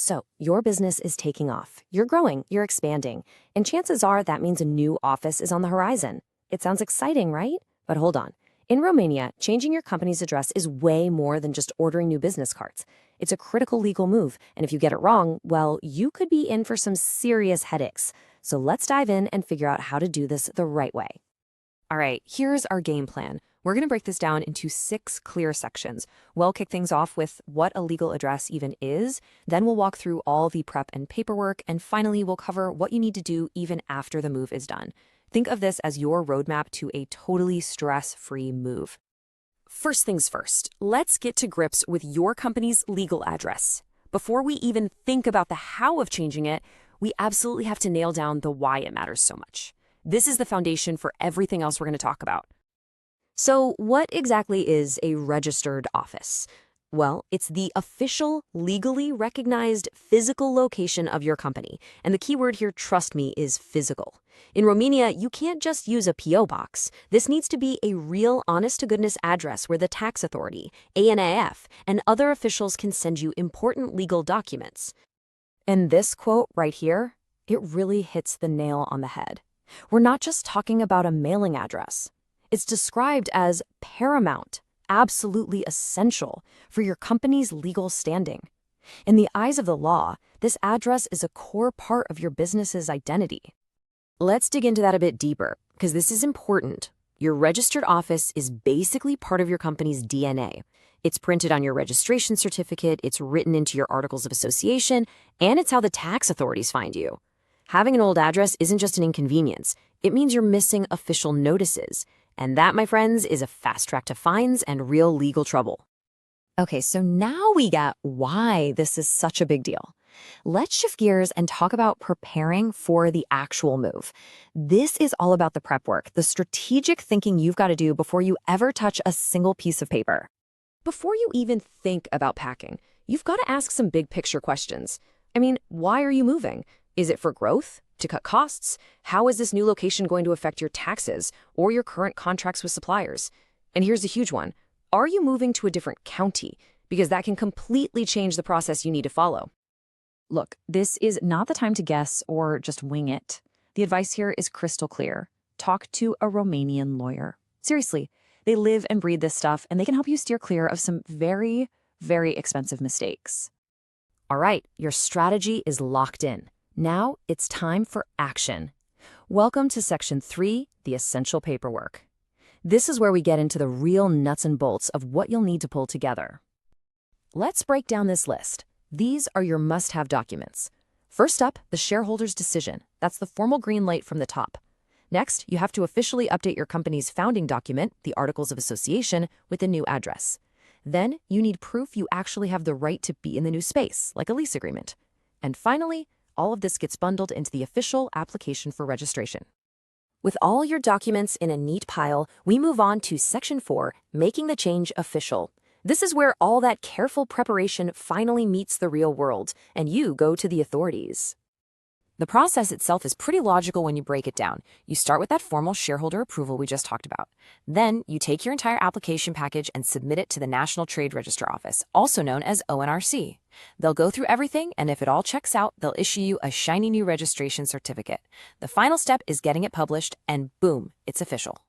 So, your business is taking off. You're growing, you're expanding, and chances are that means a new office is on the horizon. It sounds exciting, right? But hold on. In Romania, changing your company's address is way more than just ordering new business cards. It's a critical legal move, and if you get it wrong, well, you could be in for some serious headaches. So let's dive in and figure out how to do this the right way. All right, here's our game plan. We're going to break this down into 6 clear sections. We'll kick things off with what a legal address even is, then we'll walk through all the prep and paperwork, and finally we'll cover what you need to do even after the move is done. Think of this as your roadmap to a totally stress-free move. First things first, let's get to grips with your company's legal address. Before we even think about the how of changing it, we absolutely have to nail down the why it matters so much. This is the foundation for everything else we're going to talk about. So what exactly is a registered office? Well, it's the official, legally recognized physical location of your company. And the key word here, trust me, is physical. In Romania, you can't just use a P.O. box. This needs to be a real, honest-to-goodness address where the tax authority, ANAF, and other officials can send you important legal documents. And this quote right here, it really hits the nail on the head. We're not just talking about a mailing address. It's described as paramount, absolutely essential for your company's legal standing. In the eyes of the law, this address is a core part of your business's identity. Let's dig into that a bit deeper, because this is important. Your registered office is basically part of your company's DNA. It's printed on your registration certificate, it's written into your articles of association, and it's how the tax authorities find you. Having an old address isn't just an inconvenience. It means you're missing official notices. And that, my friends, is a fast track to fines and real legal trouble. Okay, so now we get why this is such a big deal. Let's shift gears and talk about preparing for the actual move. This is all about the prep work, the strategic thinking you've got to do before you ever touch a single piece of paper. Before you even think about packing, you've got to ask some big picture questions. I mean, why are you moving? Is it for growth? To cut costs? How is this new location going to affect your taxes or your current contracts with suppliers? And here's a huge one. Are you moving to a different county? Because that can completely change the process you need to follow. Look, this is not the time to guess or just wing it. The advice here is crystal clear. Talk to a Romanian lawyer. Seriously, they live and breathe this stuff, and they can help you steer clear of some very, very expensive mistakes. All right, your strategy is locked in. Now it's time for action. Welcome to Section 3, the essential paperwork. This is where we get into the real nuts and bolts of what you'll need to pull together. Let's break down this list. These are your must-have documents. First up, the shareholder's decision. That's the formal green light from the top. Next, you have to officially update your company's founding document, the Articles of Association, with a new address. Then, you need proof you actually have the right to be in the new space, like a lease agreement. And finally, all of this gets bundled into the official application for registration. With all your documents in a neat pile, we move on to Section 4, making the change official. This is where all that careful preparation finally meets the real world, and you go to the authorities. The process itself is pretty logical when you break it down. You start with that formal shareholder approval we just talked about. Then you take your entire application package and submit it to the National Trade Register Office, also known as ONRC. They'll go through everything, and if it all checks out, they'll issue you a shiny new registration certificate. The final step is getting it published, and boom, it's official.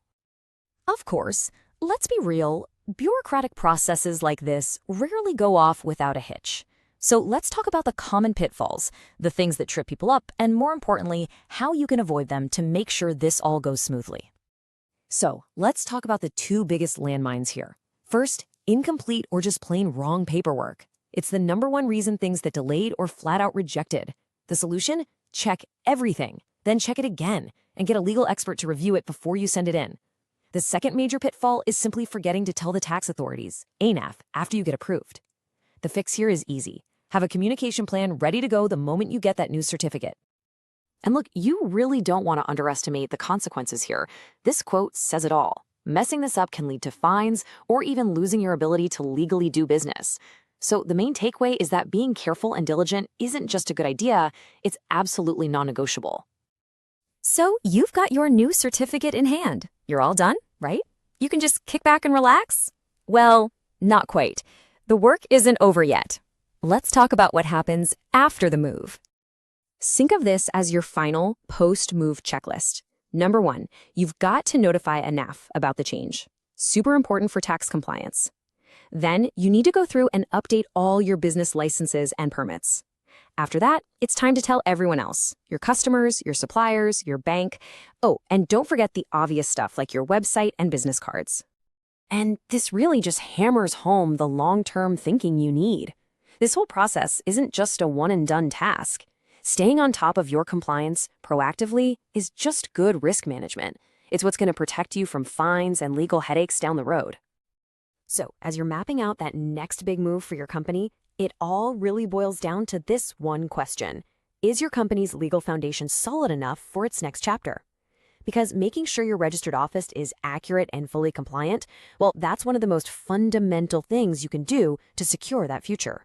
Of course, let's be real, bureaucratic processes like this rarely go off without a hitch. So let's talk about the common pitfalls, the things that trip people up, and more importantly, how you can avoid them to make sure this all goes smoothly. So let's talk about the 2 biggest landmines here. First, incomplete or just plain wrong paperwork. It's the #1 reason things get delayed or flat out rejected. The solution? Check everything, then check it again, and get a legal expert to review it before you send it in. The second major pitfall is simply forgetting to tell the tax authorities, ANAF, after you get approved. The fix here is easy. Have a communication plan ready to go the moment you get that new certificate. And look, you really don't want to underestimate the consequences here. This quote says it all. Messing this up can lead to fines or even losing your ability to legally do business. So the main takeaway is that being careful and diligent isn't just a good idea, it's absolutely non-negotiable. So you've got your new certificate in hand. You're all done, right? You can just kick back and relax? Well, not quite. The work isn't over yet. Let's talk about what happens after the move. Think of this as your final post-move checklist. Number 1, you've got to notify ANAF about the change. Super important for tax compliance. Then you need to go through and update all your business licenses and permits. After that, it's time to tell everyone else, your customers, your suppliers, your bank. Oh, and don't forget the obvious stuff like your website and business cards. And this really just hammers home the long-term thinking you need. This whole process isn't just a one-and-done task. Staying on top of your compliance proactively is just good risk management. It's what's going to protect you from fines and legal headaches down the road. So, as you're mapping out that next big move for your company, it all really boils down to this one question. Is your company's legal foundation solid enough for its next chapter? Because making sure your registered office is accurate and fully compliant, well, that's one of the most fundamental things you can do to secure that future.